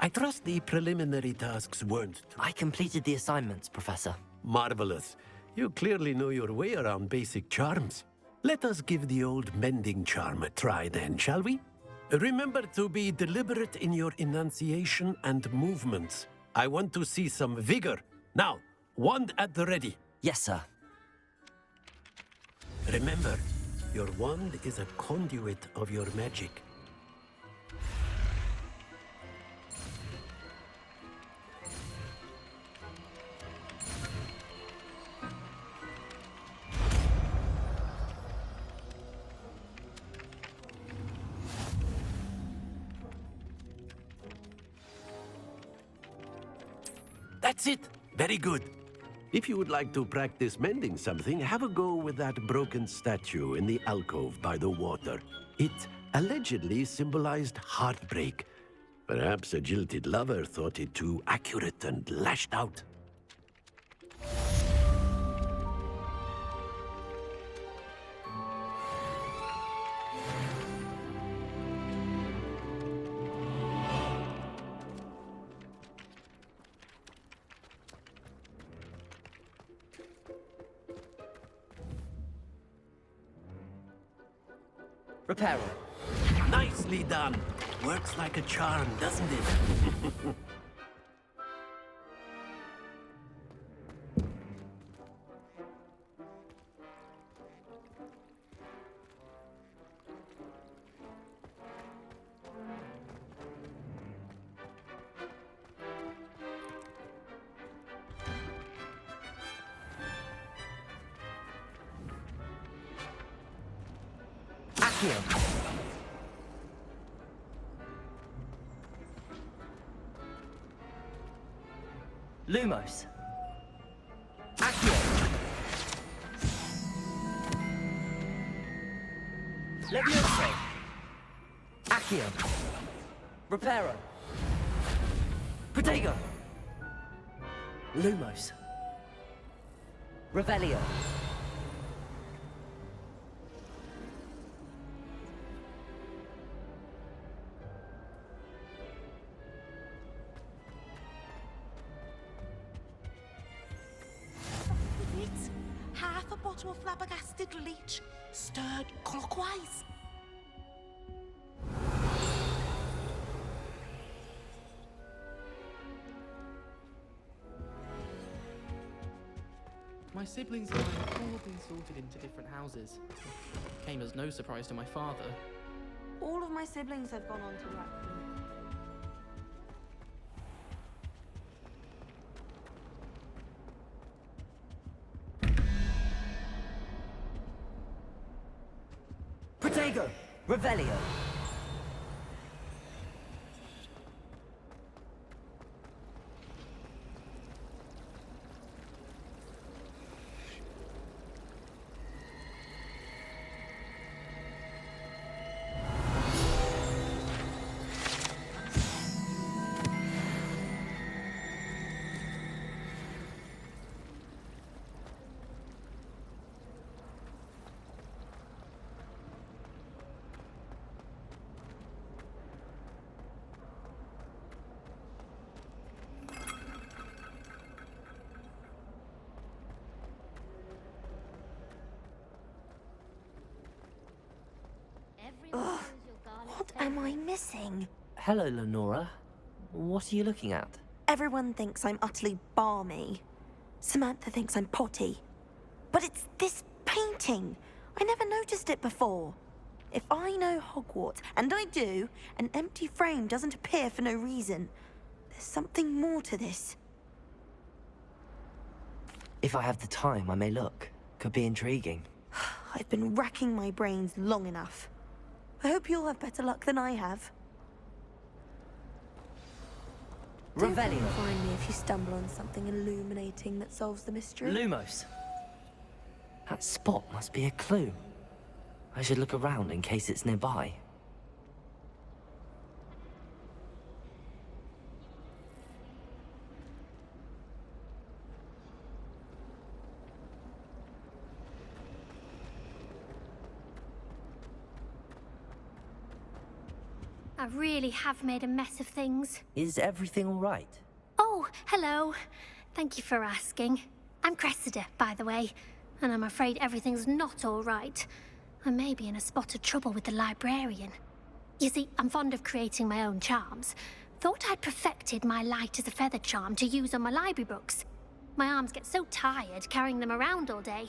I trust the preliminary tasks weren't too I completed the assignments, Professor. marvelous. You clearly know your way around basic charms. Let us give the old mending charm a try then, shall we? Remember to be deliberate in your enunciation and movements. I want to see some vigor. Now, wand at the ready. Yes, sir. Remember, your wand is a conduit of your magic. That's it. Very good. If you would like to practice mending something, have a go with that broken statue in the alcove by the water. It allegedly symbolized heartbreak. Perhaps a jilted lover thought it too accurate and lashed out. Repairer. Nicely done. Works like a charm, doesn't it? Accio. Lumos. Accio. Levioso. Accio. Reparo. Protego. Lumos. Revelio. Half a bottle of flabbergasted leech, stirred clockwise. My siblings and I have all been sorted into different houses. Came as no surprise to my father. All of my siblings have gone on to Raccoon. Protego. Revelio. What am I missing? Hello, Lenora. What are you looking at? Everyone thinks I'm utterly balmy. Samantha thinks I'm potty. But it's this painting. I never noticed it before. If I know Hogwarts, and I do, an empty frame doesn't appear for no reason. There's something more to this. If I have the time, I may look. Could be intriguing. I've been racking my brains long enough. I hope you'll have better luck than I have. Do come Revelio. find me if you stumble on something illuminating that solves the mystery. Lumos. That spot must be a clue. I should look around in case it's nearby. I really have made a mess of things. Is everything all right? Oh, hello. Thank you for asking. I'm Cressida, by the way, and I'm afraid everything's not all right. I may be in a spot of trouble with the librarian. You see, I'm fond of creating my own charms. Thought I'd perfected my light as a feather charm to use on my library books. My arms get so tired carrying them around all day.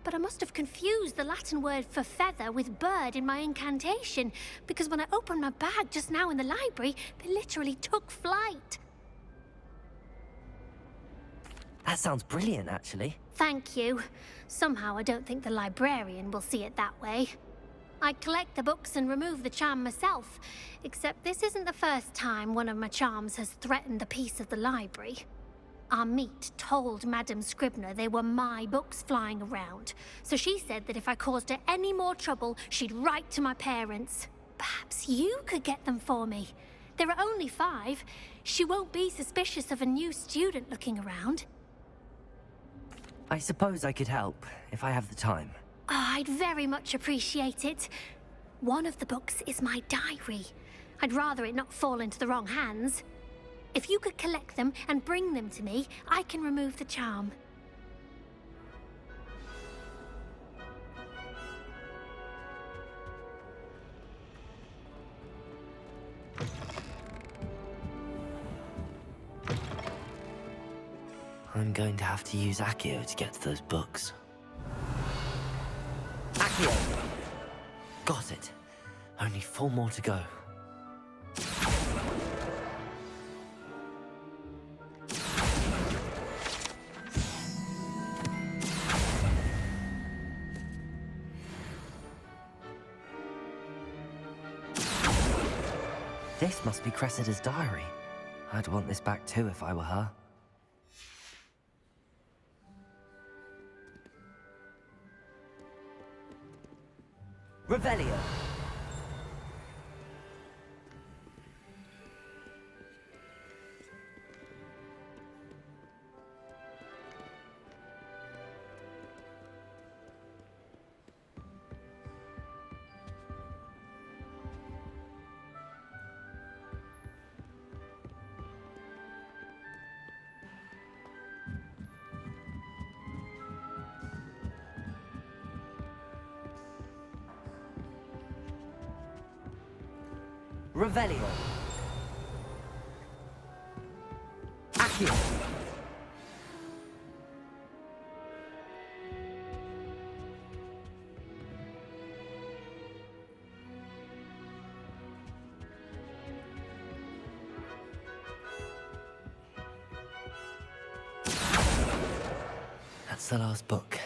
But I must have confused the Latin word for feather with bird in my incantation, because when I opened my bag just now in the library, they literally took flight. That sounds brilliant, actually. Thank you. Somehow I don't think the librarian will see it that way. I collect the books and remove the charm myself, except this isn't the first time one of my charms has threatened the peace of the library. Our meet told Madame Scribner they were my books flying around, so she said that if I caused her any more trouble, she'd write to my parents. Perhaps you could get them for me. There are only 5. She won't be suspicious of a new student looking around. I suppose I could help, if I have the time. Oh, I'd very much appreciate it. One of the books is my diary. I'd rather it not fall into the wrong hands. If you could collect them and bring them to me, I can remove the charm. I'm going to have to use Accio to get to those books. Accio! Got it. Only 4 more to go. This must be Cressida's diary. I'd want this back too if I were her. Revelio. Revelio. Accio. That's the last book.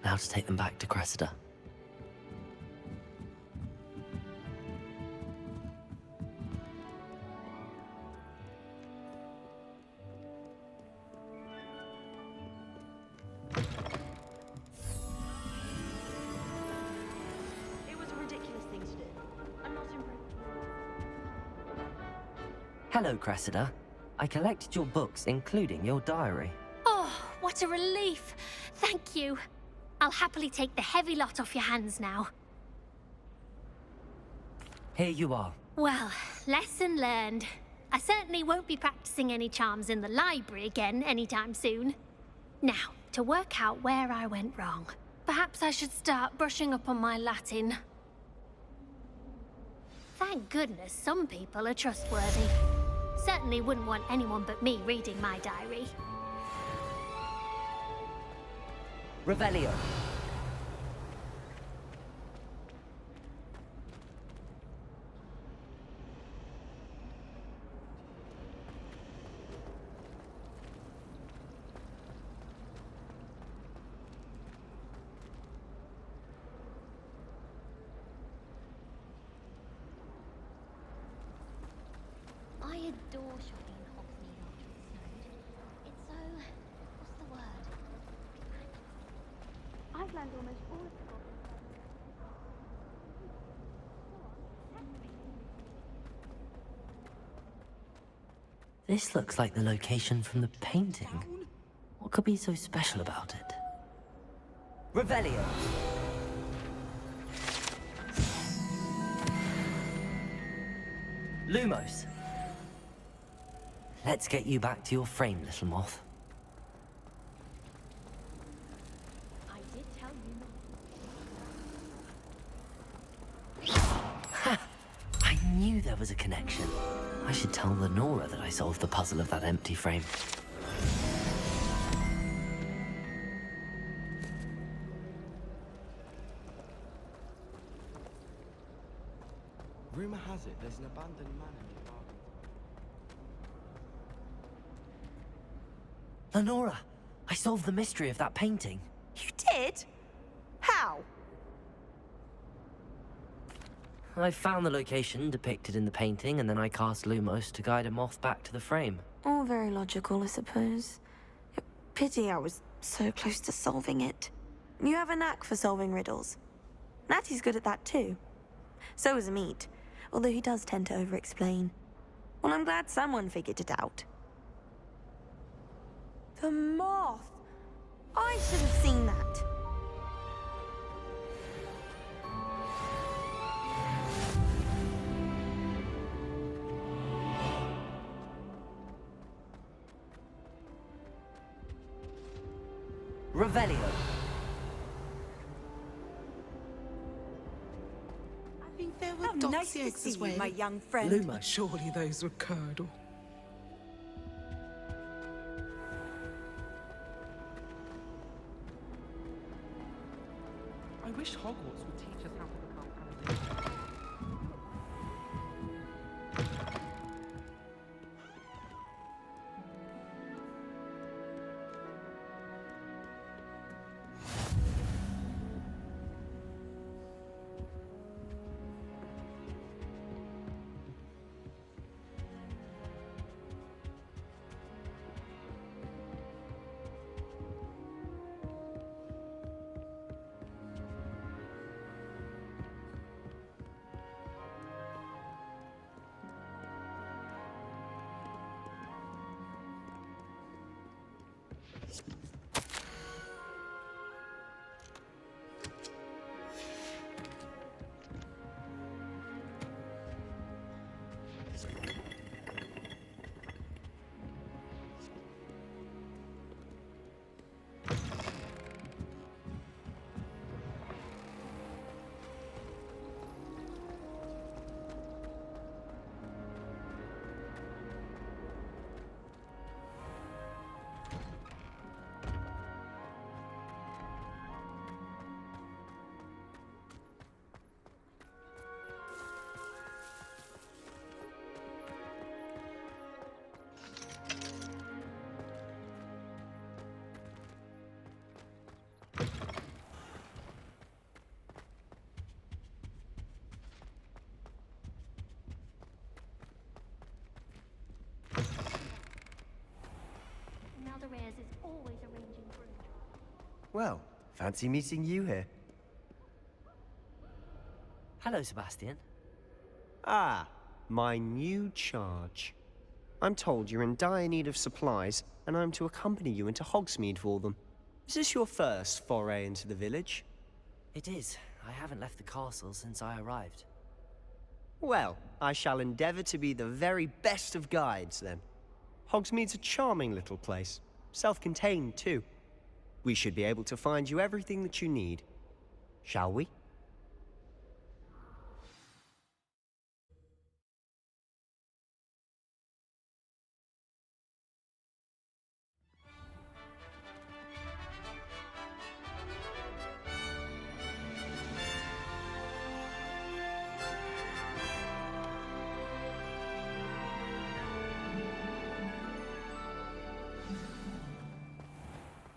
Now to take them back to Cressida. Hello, Cressida. I collected your books, including your diary. Oh, what a relief. Thank you. I'll happily take the heavy lot off your hands now. Here you are. Well, lesson learned. I certainly won't be practicing any charms in the library again anytime soon. Now, to work out where I went wrong. Perhaps I should start brushing up on my Latin. Thank goodness some people are trustworthy. Certainly wouldn't want anyone but me reading my diary. Revelio. I adore shopping in Hogsmeade after it snowed. It's so... what's the word? I've learned almost all of the This looks like the location from the painting. What could be so special about it? Revelio. Lumos. Let's get you back to your frame, little moth. I did tell you Ha! I knew there was a connection. I should tell Lenora that I solved the puzzle of that empty frame. Rumor has it there's an abandoned manor nearby. Lenora, I solved the mystery of that painting. You did? How? I found the location depicted in the painting, and then I cast Lumos to guide a moth back to the frame. All very logical, I suppose. Pity I was so close to solving it. You have a knack for solving riddles. Natty's good at that too. So is Amit, although he does tend to over-explain. Well, I'm glad someone figured it out. The moth! I should have seen that. Revelio. I think there were How dogs nice to eggs see as you, well. my young friend. Lumos. Surely those were curdle. I wish Hogwarts would teach us how to become paladins. Reyes is always arranging brood. Well, fancy meeting you here. Hello, Sebastian. Ah, my new charge. I'm told you're in dire need of supplies, and I'm to accompany you into Hogsmeade for them. Is this your first foray into the village? It is. I haven't left the castle since I arrived. Well, I shall endeavor to be the very best of guides, then. Hogsmeade's a charming little place. Self-contained, too. We should be able to find you everything that you need. Shall we?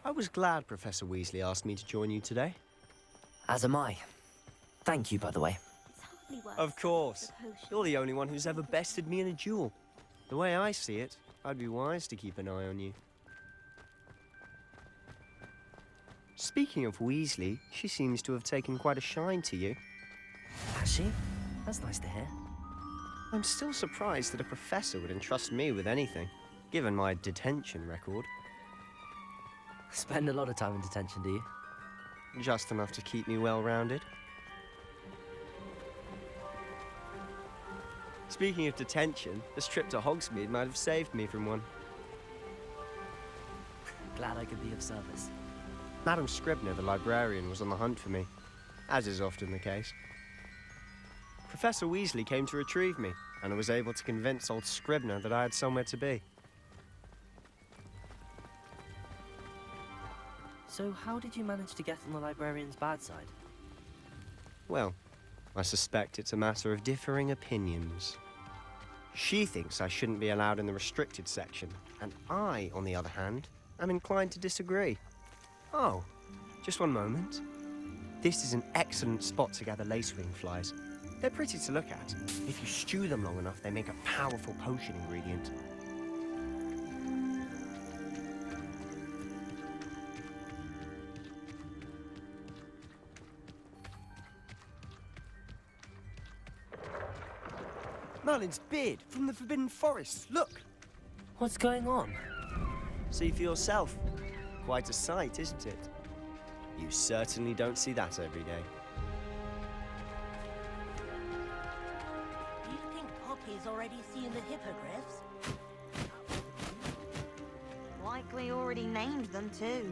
I was glad Professor Weasley asked me to join you today. As am I. Thank you, by the way. It's hardly worth Of course. the potion. You're the only one who's ever bested me in a duel. The way I see it, I'd be wise to keep an eye on you. Speaking of Weasley, she seems to have taken quite a shine to you. Has she? That's nice to hear. I'm still surprised that a professor would entrust me with anything, given my detention record. Spend a lot of time in detention, do you? Just enough to keep me well-rounded. Speaking of detention, this trip to Hogsmeade might have saved me from one. Glad I could be of service. Madam Scribner, the librarian, was on the hunt for me, as is often the case. Professor Weasley came to retrieve me, and I was able to convince old Scribner that I had somewhere to be. So how did you manage to get on the librarian's bad side? Well, I suspect it's a matter of differing opinions. She thinks I shouldn't be allowed in the restricted section, and I, on the other hand, am inclined to disagree. Oh, just one moment. This is an excellent spot to gather lacewing flies. They're pretty to look at. If you stew them long enough, they make a powerful potion ingredient. Merlin's beard from the Forbidden Forest. Look! What's going on? See for yourself. Quite a sight, isn't it? You certainly don't see that every day. Do you think Poppy's already seen the hippogriffs? Likely already named them too.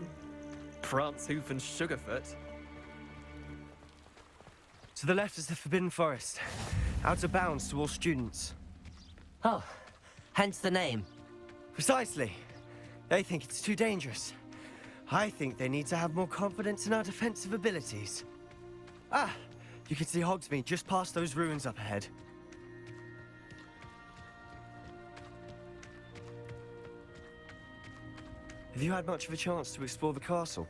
Prancehoof and Sugarfoot. To the left is the Forbidden Forest. Out of bounds to all students. Oh, hence the name. Precisely. They think it's too dangerous. I think they need to have more confidence in our defensive abilities. Ah, you can see Hogsmeade just past those ruins up ahead. Have you had much of a chance to explore the castle?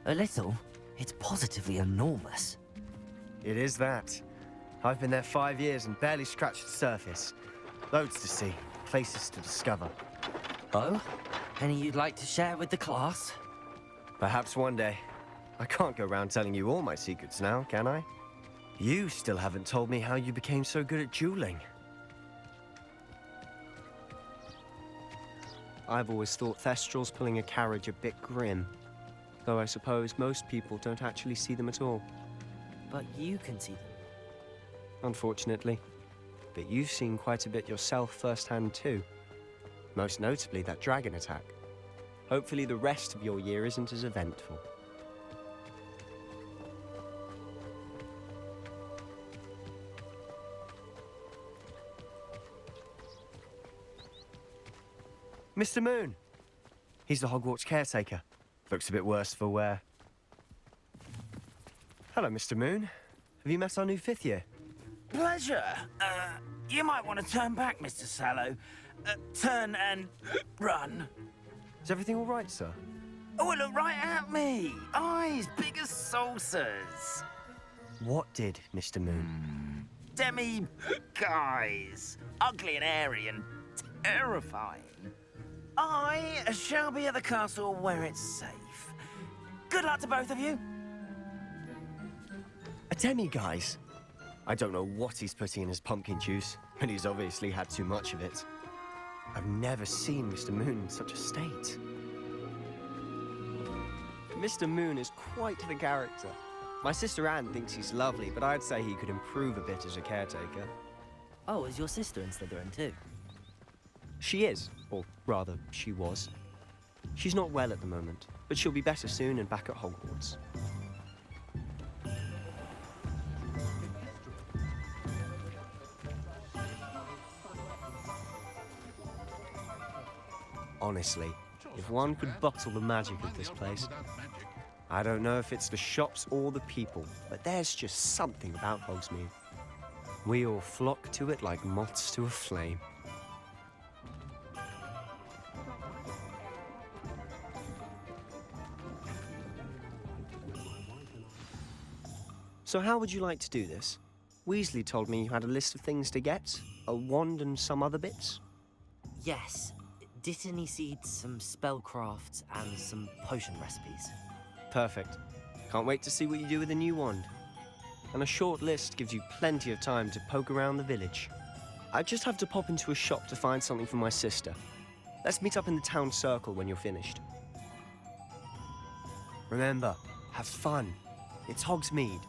A little. It's positively enormous. It is that. I've been there 5 years and barely scratched the surface. Loads to see, places to discover. Oh? Any you'd like to share with the class? Perhaps one day. I can't go around telling you all my secrets now, can I? You still haven't told me how you became so good at dueling. I've always thought Thestrals pulling a carriage a bit grim. Though I suppose most people don't actually see them at all. But you can see them. Unfortunately. But you've seen quite a bit yourself firsthand too. Most notably that dragon attack. Hopefully the rest of your year isn't as eventful. Mr. Moon! He's the Hogwarts caretaker. Looks a bit worse for wear. Hello, Mr. Moon. Have you met our new 5th year? Pleasure. You might want to turn back, Mr. Sallow. Turn and run. Is everything all right, sir? Oh, look right at me. Eyes big as saucers. What did, Mr. Moon? Demi guys. Ugly and airy and terrifying. I shall be at the castle where it's safe. Good luck to both of you. A demi-guise? I don't know what he's putting in his pumpkin juice, but he's obviously had too much of it. I've never seen Mr. Moon in such a state. Mr. Moon is quite the character. My sister Anne thinks he's lovely, but I'd say he could improve a bit as a caretaker. Oh, is your sister in Slytherin too? She is, or rather, she was. She's not well at the moment, but she'll be better soon and back at Hogwarts. Honestly, if one could bottle the magic of this place. I don't know if it's the shops or the people, but there's just something about Hogsmeade. We all flock to it like moths to a flame. So how would you like to do this? Weasley told me you had a list of things to get, a wand and some other bits. Yes. Dittany seeds, some spellcrafts, and some potion recipes. Perfect. Can't wait to see what you do with the new wand. And a short list gives you plenty of time to poke around the village. I just have to pop into a shop to find something for my sister. Let's meet up in the town circle when you're finished. Remember, have fun. It's Hogsmeade.